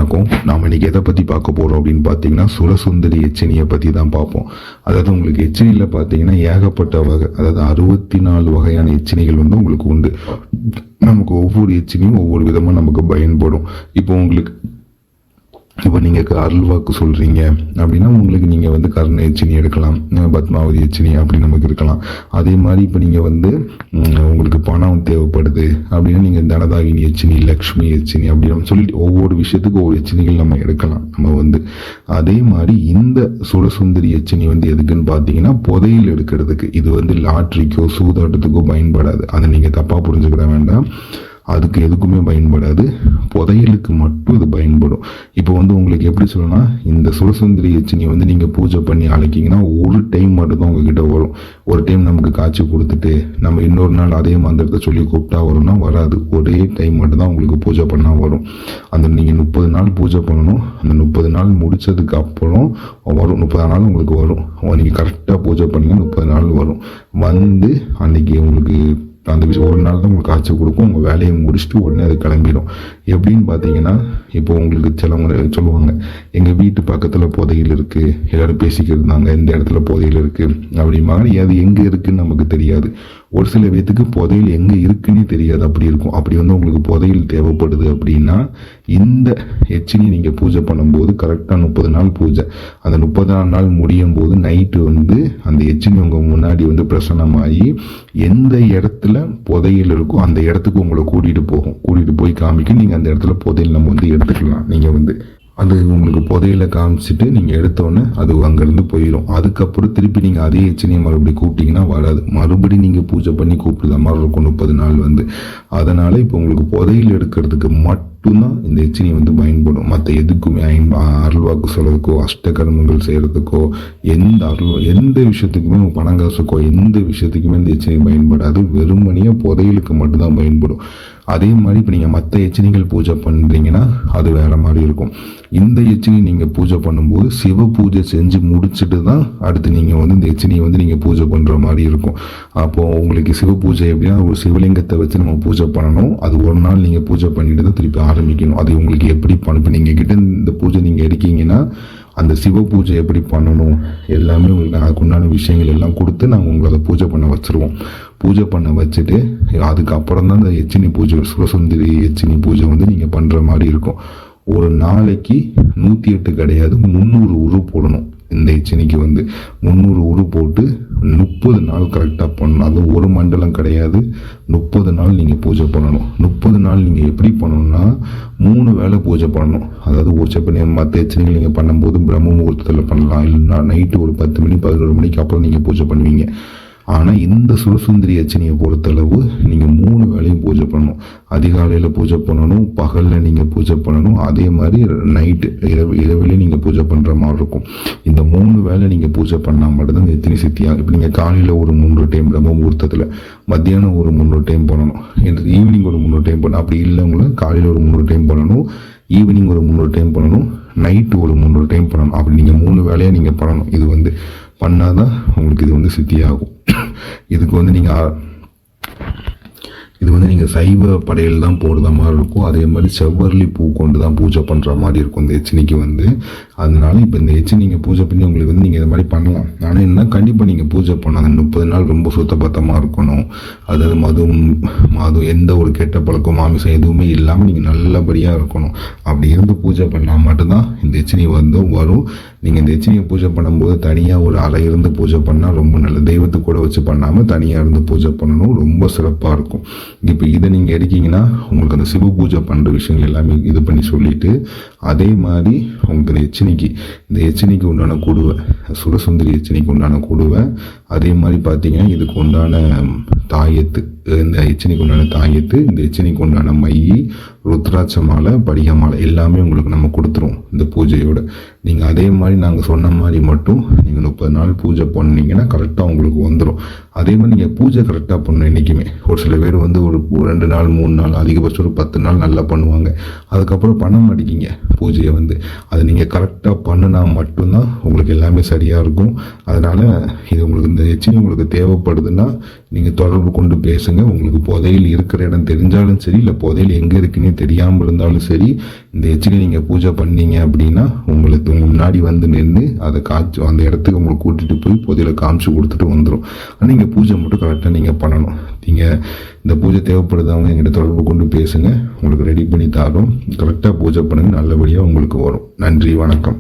வணக்கம். நாம் இன்னைக்கு எதை பற்றி பார்க்க போகிறோம் அப்படின்னு பார்த்தீங்கன்னா சுரசுந்தரி எச்சினியை பற்றி தான் பார்ப்போம். அதாவது உங்களுக்கு எச்சினியில் பார்த்தீங்கன்னா ஏகப்பட்ட வகை, அதாவது 64 வகையான எச்சினிகள் வந்து உங்களுக்கு உண்டு. நமக்கு ஒவ்வொரு எச்சினியும் ஒவ்வொரு விதமாக நமக்கு பயன்படும். இப்போ நீங்கள் அருள்வாக்கு சொல்கிறீங்க அப்படின்னா உங்களுக்கு நீங்கள் வந்து கர்ண எச்சினி எடுக்கலாம், பத்மாவதி எச்சினி அப்படி நமக்கு இருக்கலாம். அதே மாதிரி இப்போ நீங்கள் வந்து உங்களுக்கு பணம் தேவைப்படுது அப்படின்னா நீங்கள் தனதாகினி எச்சினி, லக்ஷ்மி எச்சினி அப்படி நம்ம சொல்லிட்டு ஒவ்வொரு விஷயத்துக்கும் ஒவ்வொரு எச்சினிகள் நம்ம எடுக்கலாம். நம்ம வந்து அதே மாதிரி இந்த சுரசுந்தரி எச்சினி வந்து எதுக்குன்னு பார்த்தீங்கன்னா புதையல் எடுக்கிறதுக்கு. இது வந்து லாட்ரிக்கோ சூதாட்டத்துக்கோ பயன்படாது, அதை நீங்கள் தப்பாக புரிஞ்சுக்கிட வேண்டாம். அதுக்கு எதுக்குமே பயன்படாது, புதையலுக்கு மட்டும் இது பயன்படும். இப்போ வந்து உங்களுக்கு எப்படி சொல்லணும்னா, இந்த சுரசுந்தரி எச்சினி வந்து நீங்கள் பூஜை பண்ணி அழைக்கிங்கன்னா ஒரு டைம் மட்டும்தான் உங்ககிட்ட வரும். ஒரு டைம் நமக்கு காய்ச்சி கொடுத்துட்டு நம்ம இன்னொரு நாள் அதே மந்திரத்தை சொல்லி கூப்பிட்டா வரும்னா வராது. ஒரே டைம் மட்டும்தான் உங்களுக்கு பூஜை பண்ணால் வரும். அந்த நீங்கள் 30 நாள் பூஜை பண்ணணும். அந்த 30 நாள் முடித்ததுக்கு அப்புறம் வரும். 30 நாள் உங்களுக்கு வரும். நீங்கள் கரெக்டாக பூஜை பண்ணிங்கன்னா 30 நாள் வரும். வந்து அன்றைக்கி உங்களுக்கு அந்த விஷயம் ஒரு நாள் தான் உங்களுக்கு காய்ச்சல் கொடுக்கும். உங்கள் வேலையை முடிச்சுட்டு உடனே அது கிளம்பிடும். எப்படின்னு பார்த்தீங்கன்னா, இப்போ உங்களுக்கு சிலவங்க சொல்லுவாங்க, எங்கள் வீட்டு பக்கத்தில் புதையல் இருக்குது, எல்லோரும் பேசிக்கிட்டு இருந்தாங்க, இந்த இடத்துல புதையல் இருக்குது அப்படிம்பாங்க. அது எங்கே இருக்குதுன்னு நமக்கு தெரியாது. ஒரு சில பேத்துக்கு புதையல் எங்கே இருக்குன்னே தெரியாது. அப்படி இருக்கும். அப்படி வந்து உங்களுக்கு புதையல் தேவைப்படுது அப்படின்னா இந்த எச்சினி நீங்கள் பூஜை பண்ணும்போது கரெக்டாக 30 நாள் பூஜை, அந்த 30ஆம் நாள் முடியும் போது நைட்டு வந்து அந்த எச்சினி உங்கள் முன்னாடி வந்து பிரசன்னமாகி எந்த இடத்துல புதையல் இருக்கோ அந்த இடத்துக்கு உங்களை கூட்டிகிட்டு போய் காமிக்கும். நீங்கள் அந்த இடத்துல புதையல் நம்ம வந்து எடுத்துக்கலாம். நீங்கள் வந்து அது உங்களுக்கு புதையில காமிச்சிட்டு நீங்கள் எடுத்தோன்னே அது அங்கேருந்து போயிடும். அதுக்கப்புறம் திருப்பி நீங்கள் அதே எச்சினியை மறுபடியும் கூப்பிட்டீங்கன்னா வராது. மறுபடியும் நீங்கள் பூஜை பண்ணி கூப்பிடுற மாதிரி இருக்கும் 30 நாள் வந்து. அதனால் இப்போ உங்களுக்கு புதையில் எடுக்கிறதுக்கு மட்டும்தான் இந்த எச்சினி வந்து பயன்படும். மற்ற எதுக்குமே அருள்வாக்கு சொல்கிறதுக்கோ அஷ்டகர்மங்கள் செய்கிறதுக்கோ எந்த விஷயத்துக்குமே பணங்காசுக்கோ எந்த விஷயத்துக்குமே இந்த எச்சினி பயன்படாது. வெறுமனையாக புதையலுக்கு மட்டும்தான் பயன்படும். அதே மாதிரி இப்போ நீங்கள் மற்ற எச்சினிகள் பூஜை பண்ணுறீங்கன்னா அது வேறு மாதிரி இருக்கும். இந்த எச்சினி நீங்கள் பூஜை பண்ணும்போது சிவ பூஜை செஞ்சு முடிச்சுட்டு தான் அடுத்து நீங்கள் வந்து இந்த எச்சினியை வந்து நீங்கள் பூஜை பண்ணுற மாதிரி இருக்கும். அப்போது உங்களுக்கு சிவ பூஜை எப்படின்னா ஒரு சிவலிங்கத்தை வச்சு நம்ம பூஜை பண்ணணும். அது ஒரு நாள் நீங்கள் பூஜை பண்ணிட்டு தான் திருப்பி ஆரம்பிக்கணும். அது உங்களுக்கு எப்படி இப்போ நீங்கள் கிட்ட இந்த பூஜை நீங்கள் எடுக்கீங்கன்னா அந்த சிவ பூஜை எப்படி பண்ணணும் எல்லாமே உங்களுக்கு அதுக்குண்டான விஷயங்கள் எல்லாம் கொடுத்து நாங்கள் உங்களை அதை பூஜை பண்ண வச்சுருவோம். பூஜை பண்ண வச்சுட்டு அதுக்கப்புறம் தான் இந்த எச்சினி பூஜை, சுரசுந்தரி எச்சினி பூஜை வந்து நீங்கள் பண்ணுற மாதிரி இருக்கும். ஒரு நாளைக்கு 108 கிடையாது 300 உரு போடணும். இந்த எச்சினிக்கு வந்து 300 உரு போட்டு 30 நாள் கரெக்டாக பண்ணணும். அது ஒரு மண்டலம் கிடையாது, 30 நாள் நீங்கள் பூஜை பண்ணணும். 30 நாள் நீங்கள் எப்படி பண்ணணும்னா 3 வேளை பூஜை பண்ணணும். அதாவது மற்ற எச்சனிகள் நீங்கள் பண்ணும்போது பிரம்ம முகூர்த்தத்தில் பண்ணலாம், இல்லைன்னா நைட்டு ஒரு 10 மணி 11 மணிக்கு அப்புறம் நீங்கள் பூஜை பண்ணுவீங்க. ஆனால் இந்த சுரசுந்தரி எச்சினியை பொறுத்தளவு நீங்கள் 3 வேளையும் பூஜை பண்ணணும். அதிகாலையில் பூஜை பண்ணணும், பகலில் நீங்கள் பூஜை பண்ணணும், அதே மாதிரி நைட்டு இரவிலே நீங்கள் பூஜை பண்ணுற மாதிரி இருக்கும். இந்த 3 வேளை நீங்கள் பூஜை பண்ணால் மட்டும்தான் இந்த எச்சினி சித்தியாக. இப்போ நீங்கள் காலையில் ஒரு 3 டைம் பிரம்ம முகூர்த்தத்தில், மத்தியானம் ஒரு 3 டைம் பண்ணணும், ஈவினிங் ஒரு 3 டைம் பண்ணணும். அப்படி இல்லைங்களா காலையில் ஒரு 3 டைம் பண்ணணும், ஈவினிங் ஒரு 3 டைம் பண்ணணும், நைட்டு ஒரு 3 டைம் பண்ணணும். அப்படி நீங்கள் 3 வேலையாக நீங்கள் பண்ணணும். இது வந்து பண்ணாதான் உங்களுக்கு இது வந்து சித்தியாகும். இதுக்கு வந்து நீங்கள் சைவ படையல் தான் போடுற மாதிரி இருக்கும். அதே மாதிரி செவ்வரளி பூ கொண்டு தான் பூஜை பண்ணுற மாதிரி இருக்கும் இந்த எச்சினிக்கு வந்து. அதனால இப்போ இந்த எச்சினி நீங்கள் பூஜை பண்ணி உங்களுக்கு வந்து நீங்கள் இது மாதிரி பண்ணலாம். ஆனால் என்ன கண்டிப்பாக நீங்கள் பூஜை பண்ணாங்க 30 நாள் ரொம்ப சுத்தபத்தமாக இருக்கணும். அதாவது மது எந்த ஒரு கெட்ட பழக்கம் மாமிசம் எதுவுமே இல்லாமல் நீங்கள் நல்லபடியாக இருக்கணும். அப்படி இருந்து பூஜை பண்ணால் மட்டும்தான் இந்த எச்சினி வந்து வரும். நீங்கள் இந்த எச்சினியை பூஜை பண்ணும்போது தனியாக ஒரு அறை இருந்து பூஜை பண்ணால் ரொம்ப நல்லது. தெய்வத்தை கூட வச்சு பண்ணாமல் தனியாக இருந்து பூஜை பண்ணணும், ரொம்ப சிறப்பாக இருக்கும். இப்போ இதை நீங்கள் எடுக்கிங்கன்னா உங்களுக்கு அந்த சிவ பூஜை பண்ணுற விஷயங்கள் எல்லாமே இது பண்ணி சொல்லிவிட்டு, அதே மாதிரி உங்களுக்கு இந்த எச்சினிக்கு உண்டான கூடுவை, சுரசுந்தரி எச்சினிக்கு உண்டான கூடுவை, அதே மாதிரி பார்த்தீங்கன்னா இதுக்கு உண்டான தாயத்து, இந்த எச்சினிக்கு உண்டான தாயத்து, இந்த எச்சினிக்கு உண்டான மையி, ருத்ராட்ச மாலை, படிக மாலை எல்லாமே உங்களுக்கு நம்ம கொடுத்துருவோம் இந்த பூஜையோட. நீங்கள் அதே மாதிரி நாங்கள் சொன்ன மாதிரி மட்டும் நீங்கள் 30 நாள் பூஜை பண்ணிங்கன்னா கரெக்டாக உங்களுக்கு வந்துடும். அதே மாதிரி நீங்கள் பூஜை கரெக்டாக பண்ணணும் என்றைக்குமே. ஒரு சில பேர் வந்து ஒரு 2 நாள் 3 நாள் அதிகபட்சம் ஒரு 10 நாள் நல்லா பண்ணுவாங்க. அதுக்கப்புறம் பண்ண மாட்டேங்கிங்க பூஜையை வந்து. அதை நீங்கள் கரெக்டாக பண்ணினா மட்டும்தான் உங்களுக்கு எல்லாமே சரியாக இருக்கும். அதனால் இது உங்களுக்கு இந்த எச்சினி உங்களுக்கு தேவைப்படுதுன்னா நீங்கள் தொடர்பு கொண்டு பேசுங்க. உங்களுக்கு புதையல் இருக்கிற இடம் தெரிஞ்சாலும் சரி, இல்லை புதையல் எங்கே இருக்குன்னே தெரியாமல் இருந்தாலும் சரி, இந்த எச்சினி நீங்கள் பூஜை பண்ணீங்க அப்படின்னா உங்களுக்கு உங்கள் முன்னாடி வந்து நின்று அதை காய்ச்சி அந்த இடத்துக்கு உங்களுக்கு கூட்டிகிட்டு போய் புதையலை காமிச்சு கொடுத்துட்டு வந்துடும். ஆனால் நீங்கள் பூஜை மட்டும் கரெக்டாக நீங்கள் பண்ணணும். நீங்கள் இந்த பூஜை தேவைப்படுறவங்க எங்கிட்ட தொடர்பு கொண்டு பேசுங்க. உங்களுக்கு ரெடி பண்ணி தரோம். கரெக்டாக பூஜை பண்ணுங்கள், நல்லபடியாக உங்களுக்கு வரும். நன்றி, வணக்கம்.